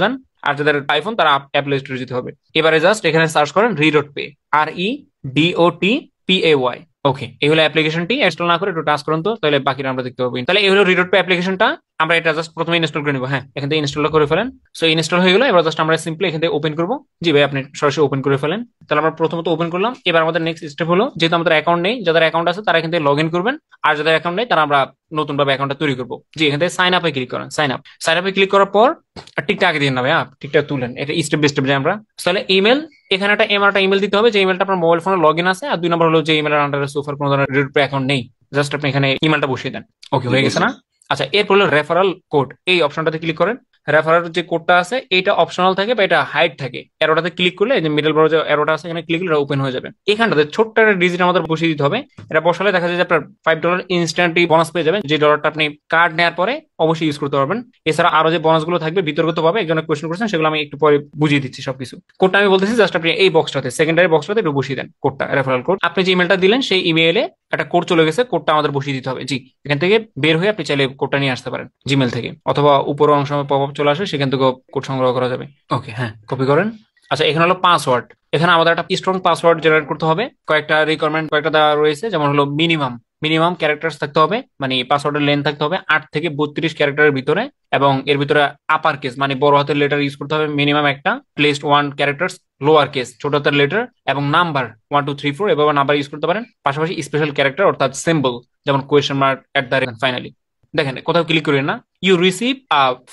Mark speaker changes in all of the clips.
Speaker 1: যান, আর যাদের আইফোন তারা অ্যাপল স্টোরে যেতে হবে। এবারে জাস্ট এখানে সার্চ করেন রিডট পে, REDOTPAY। ওকে, এই হলো অ্যাপ্লিকেশনটি। ইনস্টল না করে একটু টাচ করুন তো, তাহলে বাকিটা আমরা দেখতে পাবো। তাহলে এই হলো রিডট পে অ্যাপ্লিকেশনটা। আমরা এটা জাস্ট প্রথমে ইনস্টল করে নিবো। হ্যাঁ, এখান থেকে ইনস্টল করে ফেলেন। সো ইনস্টল হয়ে গেল, এবার জাস্ট আমরা সিম্পলি এখান থেকে ওপেন করবো। জি ভাই, আপনি সরাসরি ওপেন করে ফেলেন। তাহলে আমরা প্রথমত ওপেন করলাম। এবার আমাদের নেক্সট স্টেপ হলো, যেহেতু আমাদের অ্যাকাউন্ট নেই, যাদের অ্যাকাউন্ট আছে তারা এখান থেকে লগ ইন করবেন, আর যাদের অ্যাকাউন্ট নেই তারা আমরা নতুন ভাবে অ্যাকাউন্টটা তৈরি করবো। জি, এখান থেকে সাইন আপে ক্লিক করেন। সাইন আপে ক্লিক করার পর টিকটা আগে দিয়ে না ভাই, টিকটা তুলেন, এটা স্টেপ বাই স্টেপ যাই আমরা। তাহলে ইমেল, এখানে একটা ইমেল দিতে হবে যে ইমেলটা আপনার মোবাইল ফোনে লগ ইন আছে, আর 2 নম্বর হলো যে ইমেলের আন্ডারে সোফার কোনো ধরনের রিডট পে অ্যাকাউন্ট নেই, জাস্ট আপনি এখানে ইমেলটা বসিয়ে দেন। ওকে,
Speaker 2: ঠিক
Speaker 1: হয়ে গেছে
Speaker 2: আছে।
Speaker 1: না? আচ্ছা, এরপর হলো রেফারেল কোড, এই অপশনটাতে ক্লিক করেন। রেফারেল যে কোডটা আছে এটা অপশনাল থাকে বা এটা হাইড থাকে। এরোটাতে ক্লিক করলে, এই যে মিডল বড় যে এরোটা আছে এখানে ক্লিক করলে ওপেন হয়ে যাবে। এখানটাতে ছোট্ট একটা ডিজিট আমাদের বসিয়ে দিতে হবে। এটা বসালে দেখা যায় যে আপনার $5 ইনস্ট্যান্টলি বোনাস পেয়ে যাবেন, যে ডলারটা আপনি কার্ড নেওয়ার পরে অবশ্যই ইউজ করতে পারবেন। এছাড়া আরো যে বোনাস গুলো থাকবে বিতর্কিত ভাবে একজন কোয়েশ্চেন করছেন, সেগুলো আমি একটু পরে বুঝিয়ে দিচ্ছি সবকিছু। কোডটা আমি বলতেছি, জাস্ট আপনি এই বক্সটাতে, সেকেন্ডারি বক্সটাতে একটু বসিয়ে দেন কোডটা, রেফারেল কোড। আপনি যে ইমেলটা দিলেন সেই ইমেইলে একটা কোড চলে গেছে, কোডটা আমাদের বসিয়ে দিতে হবে। জি, এখান থেকে বের হয়ে আপনি চাইলে কোডটা নিয়ে আসতে পারেন জিমেল থেকে, অথবা উপরের অংশ পপ আপ চলে আসে, সেখান থেকে কোড সংগ্রহ করা যাবে। ওকে, হ্যাঁ, কপি করেন। আচ্ছা, এখানে হলো পাসওয়ার্ড। এখানে আমাদের একটা স্ট্রং পাসওয়ার্ড জেনারেট করতে হবে। কয়েকটা রিকোয়ারমেন্ট কয়েকটা দেওয়া রয়েছে, যেমন হলো মিনিমাম মিনিমাম ক্যারেক্টার্স থাকতে হবে, মানে পাসওয়ার্ডের লেন্থ থাকতে হবে 8 থেকে 32 ক্যারেক্টারের ভিতরে, এবং এর ভিতরে আপার কেস মানে বড় হাতের লেটার ইউজ করতে হবে মিনিমাম একটা, প্লেসড 1 ক্যারেক্টার্স লোয়ার কেস ছোট হাতের লেটার, এবং নাম্বার 1 2 3 4 এভাবে নাম্বার ইউজ করতে পারেন। পাশাপাশি স্পেশাল ক্যারেক্টার অর্থাৎ সিম্বল, যেমন question mark, at the rate. Finally দেখেন কোথাও ক্লিক করেন না, ইউ রিসিভ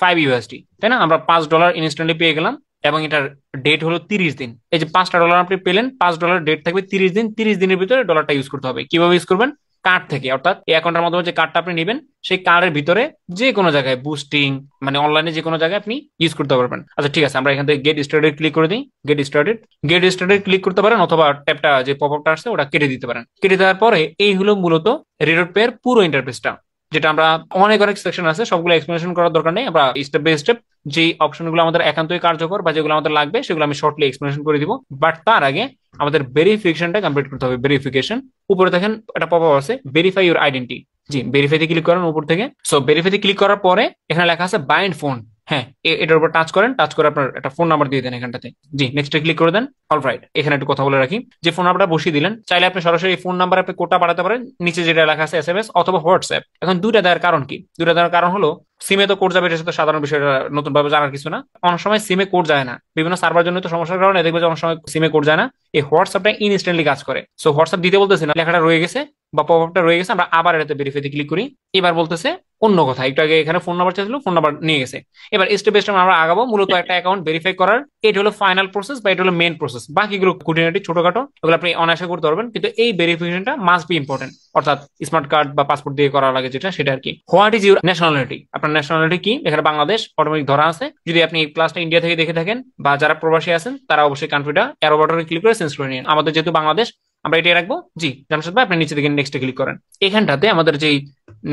Speaker 1: 5 USD, তাই না? আমরা $5 ইনস্ট্যান্টলি পেয়ে গেলাম, এবং এটার ডেট হলো 30 দিন। এই যে $5 আপনি পেলেন, $5 ডেট থাকবে 30 দিন। 30 দিনের ভিতরে ডলারটা ইউজ করতে হবে। কিভাবে ইউজ করবেন? কার্ড থেকে, অর্থাৎ এই অ্যাকাউন্টের মাধ্যমে যে কার্ডটা আপনি নেবেন, সেই কার্ডের ভিতরে যে কোনো জায়গায় বুস্টিং, মানে অনলাইনে যে কোনো জায়গায় আপনি ইউজ করতে পারবেন। আচ্ছা ঠিক আছে, আমরা এখান থেকে গেট স্টার্টেড ক্লিক করে দিই। গেট স্টার্টেড ক্লিক করতে পারেন, অথবা ট্যাবটা যে পপ আপটা আসছে ওটা কেটে দিতে পারেন। কেটে দেওয়ার পরে এই হলো মূলত রিডট পে এর পুরো ইন্টারফেসটা, যেটা আমরা অনেক অনেক সেকশন আছে, সবগুলো এক্সপ্লেনেশন করার দরকার নেই। আমরা স্টেপ বাই স্টেপ যে অপশনগুলো আমাদের একান্তই কার্যকর বা যেগুলো আমাদের লাগবে সেগুলো আমি শর্টলি এক্সপ্লেনেশন করে দিব। বাট তার আগে আমাদের ভেরিফিকেশনটা কমপ্লিট করতে হবে। ভেরিফিকেশন, উপরে দেখেন একটা পপ আপ আছে, ভেরিফাই ইউর আইডেন্টি। জি, ভেরিফাইতে ক্লিক করেন উপর থেকে। সো ভেরিফাইতে ক্লিক করার পরে এখানে লেখা আছে বাইন্ড ফোন। হ্যাঁ, এটার উপর টাচ করেন, টাচ করে আপনার একটা ফোন নাম্বার দিয়ে দেন এখানটাতে। জি, নেক্সটে ক্লিক করে দেন। অলরাইট, এখানে একটু কথা বলে রাখি, যে ফোন নাম্বারটা বসিয়ে দিলেন, চাইলে আপনি সরাসরি ফোন নাম্বার আপনি কোডটা পাঠাতে পারেন, নিচে যেটা লেখা আছে SMS অথবা হোয়াটসঅ্যাপ। এখন দুইটা দেওয়ার কারণ কি? দুইটা দেওয়ার কারণ হলো, সিমে তো কোড যাবে, এটা সাথে সাধারণ বিষয়টা নতুন ভাবে জানার কিছু না। অনেক সময় সিমে কোড যায় না, বিভিন্ন সার্ভার জন্য তো সমস্যার কারণে দেখবে যে অনেক সময় সিমে কোড যায় না। এই হোয়াটসঅ্যাপটা ইনস্ট্যান্টলি কাজ করে। সো হোয়াটসঅ্যাপ দিতে বলতেছি না, লেখাটা রয়ে গেছে বা পপ আপটা রয়ে গেছে, আমরা আবার এটাতে ভেরিফাইতে ক্লিক করি। এবার বলতেছে অন্য কথা, একটু আগে এখানে ফোন নাম্বার চাইছিল, ফোন নাম্বার নিয়ে গেছে। এবার স্টেপ বাই স্টেপ আমরা আগাবো। মূলত একটা অ্যাকাউন্ট ভেরিফাই করার এটা হলো ফাইনাল প্রসেস বা এটা হলো মেন প্রসেস। বাকিগুলো খুঁটিনাটি ছোটখাটো, ওগুলো আপনি অনায়াসে করতে পারবেন, কিন্তু এই ভেরিফিকেশনটা মাস্ট বি ইম্পর্টেন্ট। অর্থাৎ স্মার্ট কার্ড বা পাসপোর্ট দিয়ে করা লাগে যেটা, সেটা আর কি। What is your nationality? আপনার ন্যাশনালিটি কি? এখানে বাংলাদেশ অটোমেটিক ধরা আছে। যদি আপনি ক্লাসটা ইন্ডিয়া থেকে দেখে থাকেন বা যারা প্রবাসী আছেন তারা অবশ্যই কান্ট্রিটা অ্যারো বাটনে ক্লিক করে চেঞ্জ করে নিন। আমাদের যেহেতু বাংলাদেশ, আমরা এটাই রাখবো। জি জামশেদ ভাই, আপনি নিচে দিকে নেক্সটে ক্লিক করেন। এখানটাতে আমাদের যেই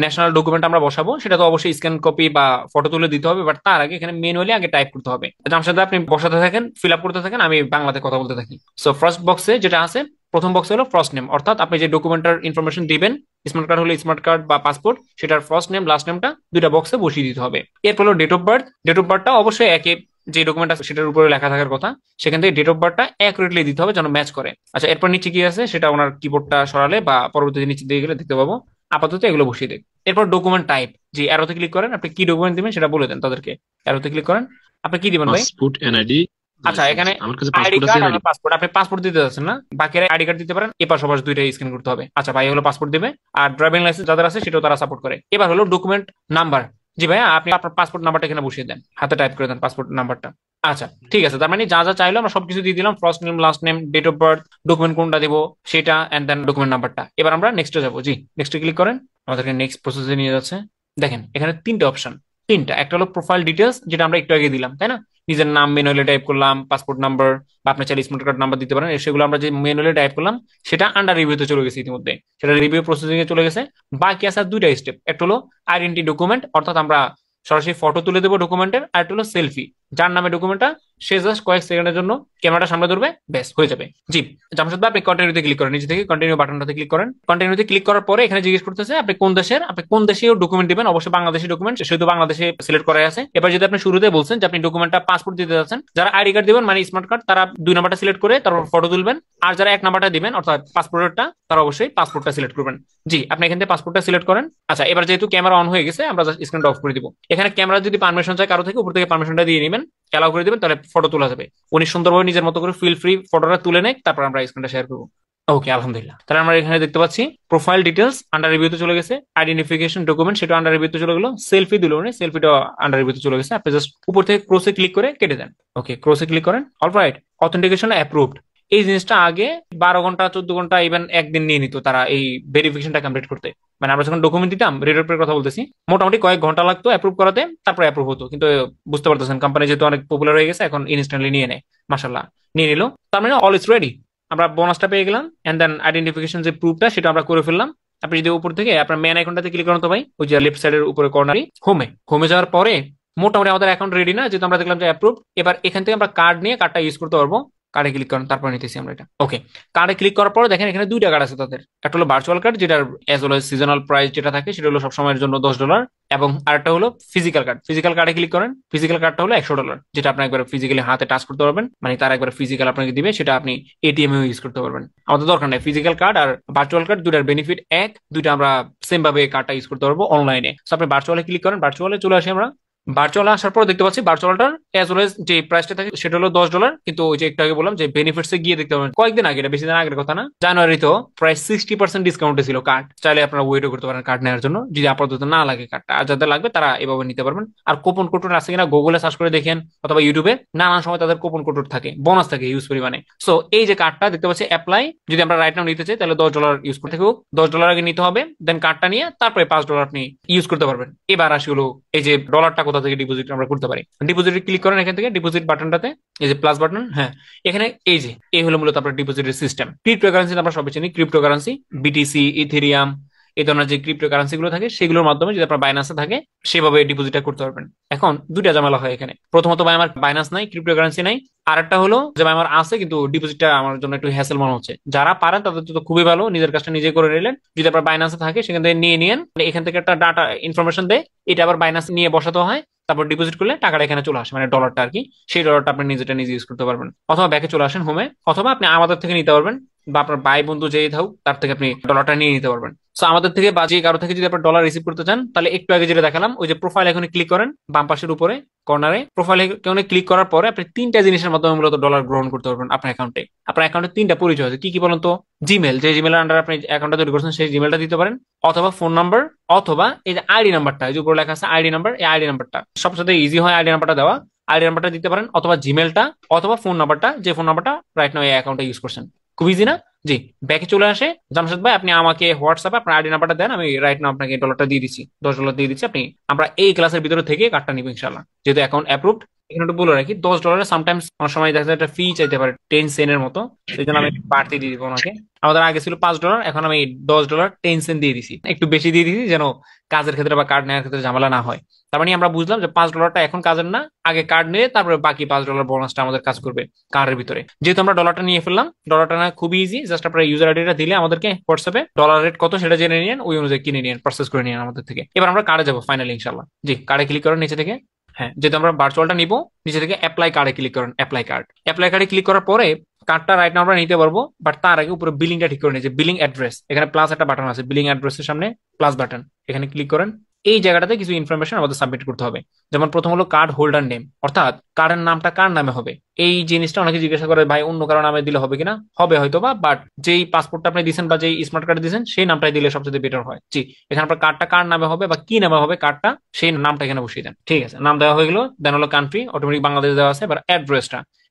Speaker 1: ন্যাশনাল ডকুমেন্ট আমরা বসাবো সেটা তো অবশ্যই স্ক্যান কপি বা ফটো তুলে দিতে হবে, বাট তার আগে এখানে ম্যানুয়ালি আগে টাইপ করতে হবে। জামশেদ ভাই, আপনি বসাতে থাকেন, ফিল আপ করতে থাকেন, আমি বাংলাতে কথা বলতে থাকি। সো ফার্স্ট বক্সে যেটা আছে, প্রথম বক্সে হলো ফার্স্ট নেম, অর্থাৎ আপনি যে ডকুমেন্টের ইনফরমেশন দিবেন, স্মার্ট কার্ড হলে স্মার্ট কার্ড বা পাসপোর্ট, সেটার ফার্স্ট নেম লাস্ট নেমটা দুইটা বক্সে বসিয়ে দিতে হবে। এরপর হলো date of birth. Date of বার্থটা অবশ্যই একে, যে ডকুমেন্ট আছে সেটার উপরে লেখা থাকার কথা, সেখান থেকে ডেট অফ বার্থটা অ্যাকুরেটলি দিতে হবে যেন ম্যাচ করে। আচ্ছা, এরপর নিচে কি আছে সেটা ওনার কিবোর্ডটা সরালে বা পরবর্তীতে নিচে দিয়ে গেলে দেখতে পাবো। আপাতত এগুলো বসিয়ে দেখ। এরপর ডকুমেন্ট টাইপ, যে অ্যারোতে ক্লিক করেন, আপনি কি ডকুমেন্ট দিবেন সেটা বলে দেন তাদেরকে। অ্যারোতে ক্লিক করেন, আপনি কি দিবেন ভাই?
Speaker 2: পাসপোর্ট, এনআইডি,
Speaker 1: আচ্ছা,
Speaker 2: লাইসেন্স।
Speaker 1: এখানে
Speaker 2: আমার কাছে
Speaker 1: আইডি
Speaker 2: পাসপোর্ট আছে,
Speaker 1: কার্ড আর
Speaker 2: এনআইডি।
Speaker 1: পাসপোর্ট, আপনি পাসপোর্ট দিতে যাচ্ছেন না, বাকি আইডি কার্ড দিতে পারেন। এপাশ ওপাশ দুইটাই স্ক্যান করতে হবে। আচ্ছা ভাই, হলো পাসপোর্ট দিবে। আর ড্রাইভিং লাইসেন্স যাদের আছে সেটাও তারা সাপোর্ট করে। এবার হলো ডকুমেন্ট নাম্বার। জি ভাইয়া, আপনি আপনার পাসপোর্ট নাম্বারটা এখানে বসিয়ে দেন, হাতে টাইপ করে দেন পাসপোর্ট নাম্বারটা। আচ্ছা ঠিক আছে, তার মানে যা যা চাইলো আমরা সবকিছু দিয়ে দিলাম, first name last name date of birth, document কোনটা দিব সেটা, এন্ড দেন ডকুমেন্ট নাম্বারটা। এবার আমরা নেক্সটে যাবো। জি, নেক্সটে ক্লিক করেন, আমাদেরকে নেক্সট প্রসেসে নিয়ে যাচ্ছে। দেখেন এখানে তিনটা অপশন, তিনটা। একটা হলো প্রোফাইল ডিটেলস, যেটা আমরা একটু আগে দিলাম, তাই না? নিজের নাম ম্যানুয়ালি টাইপ করলাম, পাসপোর্ট নাম্বার বা আপনার চাইলে স্মার্ট কার্ড নাম্বার দিতে পারেন। সেগুলো আমরা যে ম্যানুয়ালি টাইপ করলাম সেটা আন্ডার রিভিউতে চলে গেছে ইতিমধ্যে, সেটা রিভিউ প্রসেসিং এ চলে গেছে। বাকি আছে আর দুইটা স্টেপ, একটা হলো আইডেন্টি ডকুমেন্ট, অর্থাৎ আমরা সরাসরি ফটো তুলে দেবো ডকুমেন্টের, আর একটা হলো সেলফি। যার নামে ডকুমেন্টটা, সে জাস্ট কয়েক সেকেন্ডের জন্য ক্যামেরাটা সামনে ধরবে, ব্যাস হয়ে যাবে। জি, জামশেদ ভাই আপনি কন্টিনিউতে ক্লিক করেন, নিচে থেকে কন্টিনিউ বাটনটাতে ক্লিক করেন। কন্টিনিউতে ক্লিক করার পরে এখানে জিজ্ঞেস করতেছে আপনি কোন দেশের, আপনি কোন দেশীয় ডকুমেন্ট দিবেন, অবশ্যই বাংলাদেশি ডকুমেন্ট, সেহেতু বাংলাদেশে সিলেক্ট করা আছে। এবার যদি আপনি শুরুতে বলছেন যে আপনি ডকুমেন্টটা পাসপোর্ট দিতে যাচ্ছেন, যারা আইডি কার্ড দিবেন মানে স্মার্ট কার্ড, তারা 2 নাম্বারটা সিলেক্ট করে তারপর ফটো তুলবেন। আর যারা 1 নাম্বারটা দিবেন অর্থাৎ পাসপোর্টেরটা, তারা অবশ্যই পাসপোর্টটা সিলেক্ট করবেন। জি, আপনি এখান থেকে পাসপোর্টটা সিলেক্ট করেন। আচ্ছা, এবার যেহেতু ক্যামেরা অন হয়ে গেছে, আমরা জাস্ট স্ক্রিনটা অফ করে দিব। এখানে ক্যামেরা যদি পারমিশন চাই কারো থেকে, উপর থেকে পারমিশনটা দিয়ে নেবেন, অ্যালাউ করে দিবেন, তাহলে ফটো তোলা যাবে। উনি সুন্দরভাবে নিজের মতো করে ফিল ফ্রি ফটোটা তুলে নেয়, তারপর আমরা স্ক্রিনটা শেয়ার করবো। ওকে, আলহামদুলিল্লাহ। তাহলে আমরা এখানে দেখতে পাচ্ছি প্রোফাইল ডিটেলস আন্ডার রিভিউতে চলে গেছে, আইডেন্টিফিকেশন ডকুমেন্ট সেটা আন্ডার রিভিউতে চলে গেলো, সেলফি দিল উনি, সেলফিটা আন্ডার রিভিউতে চলে গেছে। আপনি জাস্ট উপর থেকে ক্রসে ক্লিক করে কেটে দেন। ওকে, ক্রসে ক্লিক করেন। Alright, authentication approved. এই জিনিসটা আগে 12 ঘন্টা 14 ঘন্টা ইভেন একদিন নিয়ে নিত তারা এই ভেরিফিকেশনটা কমপ্লিট করতে। মানে আমরা যখন ডকুমেন্ট দিতাম, রেডের কথা বলতেছি, মোটামুটি কয়েক ঘন্টা লাগতো অ্যাপ্রুভ করাতে, তারপরে অ্যাপ্রুভ হতো। কিন্তু বুঝতে পারতেছেন কোম্পানি যেহেতু অনেক পপুলার হয়ে গেছে, এখন ইনস্ট্যান্টলি নিয়ে নেয়। মাশাল্লাহ, নিয়ে নিল। তার মানে অল ইজ রেডি, আমরা বোনাসটা পেয়ে গেলাম। এন্ড দেন আইডেন্টিফিকেশন যে প্রুফটা সেটা আমরা করে ফেললাম। আপনি যদি উপর থেকে আপনার মেন আইকনটাতে ক্লিক করেন তো ভাই, ওই যে লেফট সাইডের উপরে কর্নারে হোমে যাওয়ার পরে মোটামুটি আমাদের অ্যাকাউন্ট রেডি না, যেহেতু আমরা দেখলাম যে অ্যাপ্রুভ। এবার এখান থেকে আমরা কার্ড নিয়ে কার্ডটা ইউজ করতে পারবো। কার্ডে ক্লিক করেন, তারপর নিতেছি আমরা এটা। ওকে, কার্ডে ক্লিক করার পরে দেখেন এখানে 2টা কার্ড আছে তাদের। একটা হলো ভার্চুয়াল কার্ড, যেটার অ্যাজ ওয়েল সিজনাল প্রাইস যেটা থাকে সেটা হলো সবসময়ের জন্য $10, এবং আরেকটা হলো ফিজিক্যাল কার্ড। ফিজিক্যাল কার্ডে ক্লিক করেন, ফিজিক্যাল কার্ডটা হলো $100, যেটা আপনি একবার ফিজিক্যালি হাতে টাচ করতে পারবেন, মানে তার একবার ফিজিক্যাল আপনাকে দিবে, সেটা আপনি এটিএম এ ইউজ করতে পারবেন। আমাদের দরকার নেই ফিজিক্যাল কার্ড আর ভার্চুয়াল কার্ড, দুটার বেনিফিট এক, দুইটা আমরা সেম ভাবে কার্ডটা ইউজ করতে পারবো অনলাইনে। আপনি ভার্চুয়ালে ক্লিক করেন, ভার্চুয়ালে চলে আসি আমরা। ভার্চুয়াল আসার পর দেখতে পাচ্ছি ভার্চুয়ালটার এজ ওয়েল যে প্রাইসটা থাকে সেটা হলো $10, কিন্তু ওই যে একটু আগে বললাম যে বেনিফিটস এ গিয়ে দেখতে পাবেন, কয়েকদিন আগে, এটা বেশি দিন আগের কথা না, জানুয়ারিতেও প্রায় 60% ডিসকাউন্টে ছিল কার্ড। চাইলে আপনারা ওয়েটও করতে পারেন কার্ড নেওয়ার জন্য, যদি আপাতত না লাগে কার্ডটা। আর যাদের লাগবে তারা এভাবে নিতে পারবেন। আর কুপন কোড আছে কিনা গুগলে সার্চ করে দেখেন, অথবা ইউটিউবে নানান সময় তাদের কুপন কোড থাকে, বোনাস থাকে ইউজ পরিমাণে। সো এই যে কার্ডটা দেখতে পাচ্ছি অ্যাপ্লাই, যদি আমরা রাইট নাও নিতে চাই তাহলে $10 ইউজ করতে হবে, $10 আগে নিতে হবে, দেন কার্ডটা নিয়ে তারপরে $5 আপনি ইউজ করতে পারবেন। এবার আসি হলো এই যে ডলারটা কোথা থেকে ডিপোজিট আমরা করতে পারি। ডিপোজিটে ক্লিক করেন, এখান থেকে ডিপোজিট বাটনটাতে, এই যে প্লাস বাটন, হ্যাঁ, এখানে এই যে এই হলো মূলত আপনার ডিপোজিটের সিস্টেম। ক্রিপ্টোকারেন্সি আমরা সবাই চিনি, ক্রিপ্টোকারেন্সি বিটিসি, ইথেরিয়াম, এই ধরনের যে ক্রিপ্টো কারেন্সি গুলো থাকে সেগুলোর মাধ্যমে যদি আপনার বাইন্যান্সে থাকে সেভাবে ডিপোজিটটা করতে পারবেন। এখন দুইটা ঝামেলা হয় এখানে। প্রথমত ভাই আমার বাইন্যান্স নাই, ক্রিপ্টো কারেন্সি নাই। আর একটা হলো যে ভাই আমার আছে কিন্তু ডিপোজিটটা আমার জন্য একটু হ্যাসেল মনে হচ্ছে। যারা পারেন তাদের তো খুবই ভালো, নিজের কাজটা নিজে করে নিলেন। যদি আপনার বাইন্যান্সে থাকে সেখান থেকে নিয়ে নিন, এখান থেকে একটা ডাটা ইনফরমেশন দেয়, এটা আবার বাইন্যান্স নিয়ে বসাতে হয়, তারপর ডিপোজিট করলে টাকাটা এখানে চলে আসে, মানে ডলারটা আর কি। সেই ডলারটা আপনি নিজেটা নিজে ইউজ করতে পারবেন। অথবা ব্যাকে চলে আসেন হোমে, অথবা আপনি আমাদের থেকে নিতে পারবেন, বা আপনার ভাই বন্ধু যেই থাকুক তার থেকে আপনি ডলারটা নিয়ে নিতে পারবেন। সো আমাদের থেকে বা যে কারো থেকে যদি আপনার ডলার রিসিভ করতে চান, তাহলে একটু আগে যেটা দেখালাম ওই যে প্রোফাইল এখানে ক্লিক করেন, বাম পাশের উপরে কর্নারে প্রোফাইল এখানে ক্লিক করার পরে আপনি 3টা জিনিসের মাধ্যমে মূলত ডলার গ্রহণ করতে পারবেন আপনার অ্যাকাউন্টে। আপনার অ্যাকাউন্টে 3টা পরিচয় আছে, কি কি বলুন তো? জিমেল, যে জিমেলের আন্ডার আপনি অ্যাকাউন্টটা তৈরি করছেন সেই জিমেলটা দিতে পারেন, অথবা ফোন নাম্বার, অথবা এই যে আইডি নাম্বারটা, এই যে উপরে লেখা আছে আইডি নাম্বার, এই আইডি নাম্বারটা সবচেয়ে ইজি হয় আইডি নাম্বারটা দেওয়া। আইডি নাম্বারটা দিতে পারেন, অথবা জিমেলটা, অথবা ফোন নাম্বারটা, যে ফোন নাম্বারটা রাইট নাও এই অ্যাকাউন্টে ইউজ করছেন। খুব ইজি না? জি, ব্যাকে চলে আসে, জামশেদ ভাই আপনি আমাকে হোয়াটসঅ্যাপে আপনার আইডি নাম্বারটা দেন, আমি রাইট নাও আপনাকে ডলারটা দিয়ে দিচ্ছি, $10 দিয়ে দিচ্ছি। আপনি আমরা এই ক্লাসের ভিতরে থেকে কার্ডটা নিব ইনশাল্লাহ, যেহেতু অ্যাকাউন্ট অ্যাপ্রুভড। এখানে একটু বলে রাখি, $10 সামটাইমস অনেক সময় দেখা যায় একটা ফি চাইতে পারে 10 সেন্টের মতো, সেই জন্য আমি বাড়তি দিয়ে দিব ওনাকে। আমাদের আগে ছিল $5, এখন আমি $10 10 সেন্ট দিয়ে দিছি, একটু বেশি দিয়ে দিছি যেন কাজের ক্ষেত্রে বা কার্ড নেওয়ার ক্ষেত্রে ঝামেলা না হয়। তার মানে আমরা বুঝলাম যে $5টা এখন কাজের না, আগে কার্ড নিয়ে তারপরে বাকি $5 বোনাসটা আমাদের কাজ করবে কার্ডের ভিতরে। যেহেতু আমরা ডলারটা নিয়ে ফেললাম, ডলারটা না খুবই ইজি, জাস্ট আপনার ইউজার আইডিটা দিলে আমাদেরকে হোয়াটসঅ্যাপে ডলার রেট কত সেটা জেনে নিন, ওই অনুযায়ী কিনে নিন, প্রসেস করে নিন আমাদের থেকে। এবার আমরা কার্ডে যাবো ফাইনালি ইনশাল্লাহ। জি, কার্ডে ক্লিক করেন নিচে থেকে, হ্যাঁ, যেহেতু আমরা ভার্চুয়ালটা নিব, নিচে থেকে অ্যাপ্লাই কার্ডে ক্লিক করেন, অ্যাপ্লাই কার্ড। অ্যাপ্লাই কার্ডে ক্লিক করার পরে কার্ডটা রাইট নাও আমরা নিতে পারবো, বাট তার আগে উপরে বিলিংটা ঠিক করে নিয়েছে, বিলিং অ্যাড্রেস, এখানে প্লাস একটা বাটন আছে, বিলিং অ্যাড্রেসের সামনে প্লাস বাটন, এখানে ক্লিক করেন। এই জায়গাটাতে কিছু ইনফরমেশন আমাদের সাবমিট করতে হবে। যেমন প্রথম হলো কার্ড হোল্ডার নেম, অর্থাৎ কার্ডের নামটা কার নামে হবে। এই জিনিসটা অনেকে জিজ্ঞাসা করে ভাই অন্য কারো নামে দিলে হবে কিনা, হবে হয়তো বা, বাট যেই পাসপোর্টটা আপনি দিচ্ছেন বা যেই স্মার্ট কার্ড দিচ্ছেন সেই নামটাই দিলে সবচেয়ে বেটার হয়। জি, এখানে আপনার কার্ডটা কার নামে হবে বা কি নামে হবে কার্ডটা, সেই নামটা এখানে বসিয়ে দেন। ঠিক আছে, নাম দেওয়া হয়ে গেল। দেন হলো কান্ট্রি, অটোমেটিক বাংলাদেশ দেওয়া আছে। এবার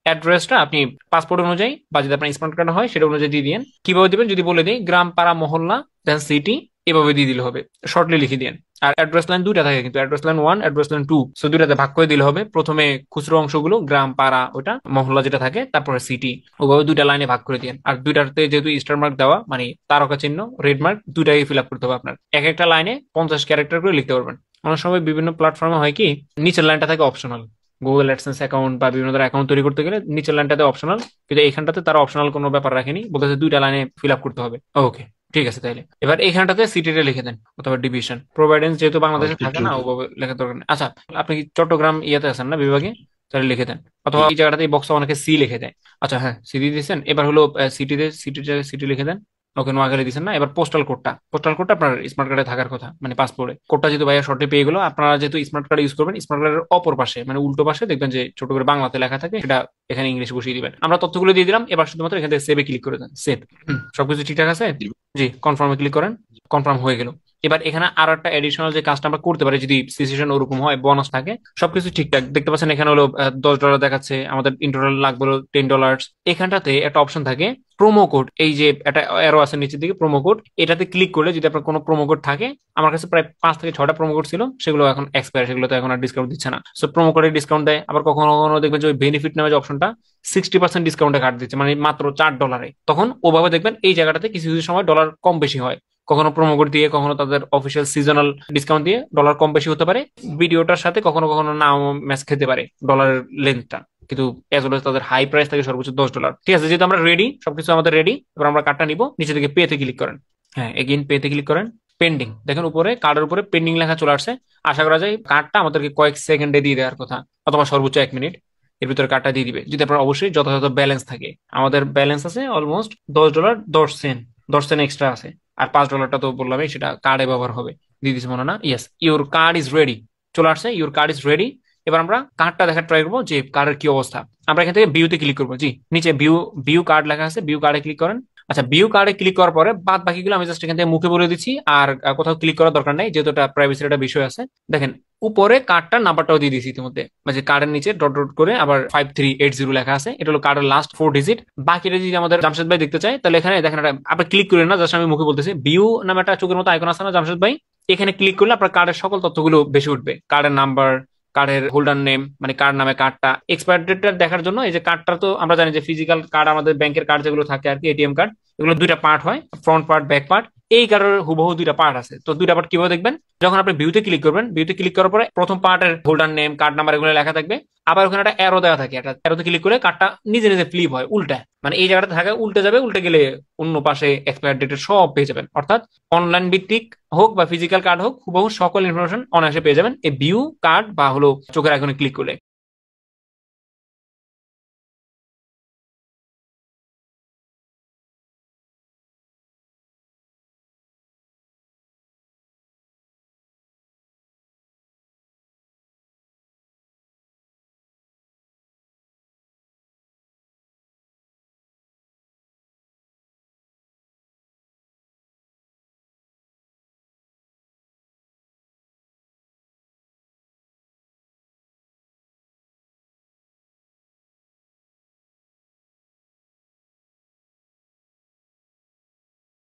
Speaker 1: অ্যাড্রেসটা আপনি পাসপোর্ট অনুযায়ী বা যদি আপনার স্মার্ট কার্ড হয় সেটা অনুযায়ী দিয়ে দিন। কিভাবে দিবেন যদি বলে দিই, গ্রাম, পাড়া, মহল্লা, দেন সিটি, এভাবে দিয়ে দিলে হবে, শর্টলি লিখে দিন। আর অ্যাড্রেস লাইন দুইটা থাকে, কিন্তু address line 1, address line 2, so দুইটাতে ভাগ করে দিলে হবে। প্রথমে খুচরো অংশগুলো গ্রাম, পাড়া, ওটা মহল্লা যেটা থাকে, তারপরে সিটি, ওভাবে দুইটা লাইনে ভাগ করে দিন। আর দুইটাতে যেহেতু স্টার মার্ক দেওয়া, মানে তারকা চিহ্ন, রেড মার্ক, দুইটাই ফিল আপ করতে হবে আপনার। এক একটা লাইনে 50 ক্যারেক্টার করে লিখতে পারবেন। অনেক সময় বিভিন্ন প্ল্যাটফর্মে হয় কি নিচের লাইনটা থাকে অপশনাল, গুগল অ্যাডসেন্স অ্যাকাউন্ট বা বিভিন্ন ধরনের অ্যাকাউন্ট তৈরি করতে গেলে নিচের লাইনটাতে অপশনাল, কিন্তু এইখানটাতে তারা অপশনাল কোনো ব্যাপার রাখেনি, বলতেছে 2টা লাইনে ফিল আপ করতে হবে। ওকে, ঠিক আছে। তাইলে এবার এইখানটাতে সিটিটা লিখে দেন অথবা ডিভিশন। প্রোভাইডেন্স যেহেতু বাংলাদেশে থাকে না, ওভাবে লেখার দরকার নেই। আচ্ছা, আপনি কি চট্টগ্রাম ইয়েতে আছেন না, বিভাগে? তাহলে লিখে দেন। অথবা এই জায়গাটাতে এই বক্সে অনেকে সি লিখে দেয়। আচ্ছা হ্যাঁ, সি দিয়ে দিয়েছেন। এবার হলো সিটিতে, সিটির জায়গায় সিটি লিখে দেন। ওকে, নোয়াখালী দিচ্ছেন না। এবার পোস্টাল কোডটা আপনার স্মার্ট কার্ডে থাকার কথা, মানে পাসপোর্টে। কোডটা যেহেতু ভাইয়া শর্টে পেয়ে গেলো, আপনারা যেহেতু স্মার্ট কার্ড ইউজ করবেন, স্মার্ট কার্ডের অপর পাশে মানে উল্টো পাশে দেখবেন যে ছোট করে বাংলাতে লেখা থাকে, সেটা এখানে ইংলিশ বসিয়ে দিবেন। আমরা তথ্যগুলো দিয়ে দিলাম, এবার শুধুমাত্র এখান থেকে সেভে ক্লিক করে দেন। সেভ। সবকিছু ঠিকঠাক আছে? জি, কনফার্মে ক্লিক করেন। কনফার্ম হয়ে গেল। এবার এখানে আরো একটা এডিশনাল যে কাজটা আমরা করতে পারি যদি সিচুয়েশন ওরকম হয়, বোনাস থাকে, সবকিছু ঠিকঠাক দেখতে পাচ্ছেন। এখানে হলো $10 দেখাচ্ছে, আমাদের ইন্টারনাল লাগবে হলো $10। এখানটাতে একটা অপশন থাকে প্রোমো কোড, এই যে একটা অ্যারো আছে নিচের দিকে প্রোমো কোড, এটাতে ক্লিক করলে যদি আপনার কোনো প্রোমো কোড থাকে, আমার কাছে প্রায় 5 থেকে 6টা প্রোমো কোড ছিল, সেগুলো এখন এক্সপায়ার, সেগুলো তো এখন আর ডিসকাউন্ট দিচ্ছে না। সো প্রোমো কোডে ডিসকাউন্ট দেয়। আবার কখনো কখনো দেখবেন যে ওই বেনিফিট নামে যে অপশনটা 60% ডিসকাউন্টে কাট দিচ্ছে, মানে মাত্র $4। তখন ওভাবে দেখবেন এই জায়গাটাতে কিছু কিছু সময় ডলার কম বেশি হয়, কখনো প্রোমো কোড দিয়ে, কখনো তাদের অফিসিয়াল সিজনাল ডিসকাউন্ট দিয়ে ডলার কম বেশি হতে পারে। ভিডিওটার সাথে কখনো কখনো নাও ম্যাচ খেতে পারে ডলারের লেন্থটা, কিন্তু এজ ওয়েল তাদের হাই প্রাইস থাকে সর্বোচ্চ $10। ঠিক আছে, যেহেতু আমরা রেডি, সবকিছু আমাদের রেডি, এবার আমরা কার্ডটা নিব। নিচে থেকে পেতে ক্লিক করেন। হ্যাঁ, এগেইন পেতে ক্লিক করেন। পেন্ডিং দেখেন উপরে, কার্ডের উপরে পেন্ডিং লেখা চলে আসছে। আশা করা যায় কার্ডটা আমাদেরকে কয়েক সেকেন্ডে দিয়ে দেওয়ার কথা, অথবা সর্বোচ্চ 1 মিনিট এর ভিতরে কার্ডটা দিয়ে দিবে, যদি আপনার অবশ্যই যথাযথ ব্যালেন্স থাকে। আমাদের ব্যালেন্স আছে অলমোস্ট $10.10, 10 সেন্ট এক্সট্রা আছে। আর $5টা তো বললামই, সেটা কার্ডে ব্যবহার হবে। দিয়ে দিচ্ছি মনে না? Yes, your card is ready. চলে আসছে, ইউর কার্ড ইজ রেডি। এবার আমরা কার্ডটা দেখার ট্রাই করবো যে কার্ডের কি অবস্থা। আমরা এখান থেকে ভিউতে ক্লিক করবো। জি, নিচে ভিউ, ভিউ কার্ড লেখা আছে, ভিউ কার্ডে ক্লিক করেন। আচ্ছা, ভিউ কার্ডে ক্লিক করার পরে বাদ বাকিগুলো আমি জাস্ট এখান থেকে মুখে বলে দিচ্ছি, আর কোথাও ক্লিক করার দরকার নাই, যেহেতু এটা প্রাইভেসির একটা বিষয় আছে। দেখেন উপরে কার্ডটার নাম্বারটাও দিয়ে দিয়েছি ইতিমধ্যে, মানে কার্ডের নিচে ডট ডট করে আবার 5380 লেখা আছে, এটা হলো কার্ডের লাস্ট 4 ডিজিট। বাকিটা যদি আমাদের জামশেদ ভাই দেখতে চাই, তাহলে এখানে দেখেন আপনি ক্লিক করেন না, জাস্ট আমি মুখে বলতেছি। ভিউ নামে একটা চোখের মতো আইকন আছে না জামশেদ ভাই, এখানে ক্লিক করলে আপনার কার্ডের সকল তথ্যগুলো বেশি উঠবে, কার্ডের নাম্বার, কার্ডের হোল্ডার নেম, মানে কার্ড নামে কার্ডটা, এক্সপায়ার ডেটটা দেখার জন্য। এই যে কার্ডটা তো আমরা জানি যে ফিজিক্যাল কার্ড, আমাদের ব্যাংকের কার্ড যেগুলো থাকে আর কি, এটিএম কার্ড, এগুলো 2টা পার্ট হয়, ফ্রন্ট পার্ট, ব্যাক পার্ট। এই কার্ডের হুবহু 2টা পার্ট আছে। তো 2টা পার্ট কিভাবে দেখবেন? যখন আপনি ভিউতে ক্লিক করবেন, ভিউতে ক্লিক করার পরে প্রথম পার্টের হোল্ডার নেম, কার্ড নাম্বার এগুলো লেখা থাকবে। আবার ওখানে একটা অ্যারো দেওয়া থাকে, একটা অ্যারোতে ক্লিক করে কার্ডটা নিজে নিজে ফ্লিপ হয়, উল্টা, মানে এই জায়গাটা থাকে উল্টে যাবে, উল্টে গেলে অন্য পাশে এক্সপায়ার ডেটের সব পেয়ে যাবেন। অর্থাৎ অনলাইন ভিত্তিক হোক বা ফিজিক্যাল কার্ড হোক, হুবহু সকল ইনফরমেশন অনায়াসে পেয়ে যাবেন এই ভিউ কার্ড বা হলো চোখের আইকনে ক্লিক করলে।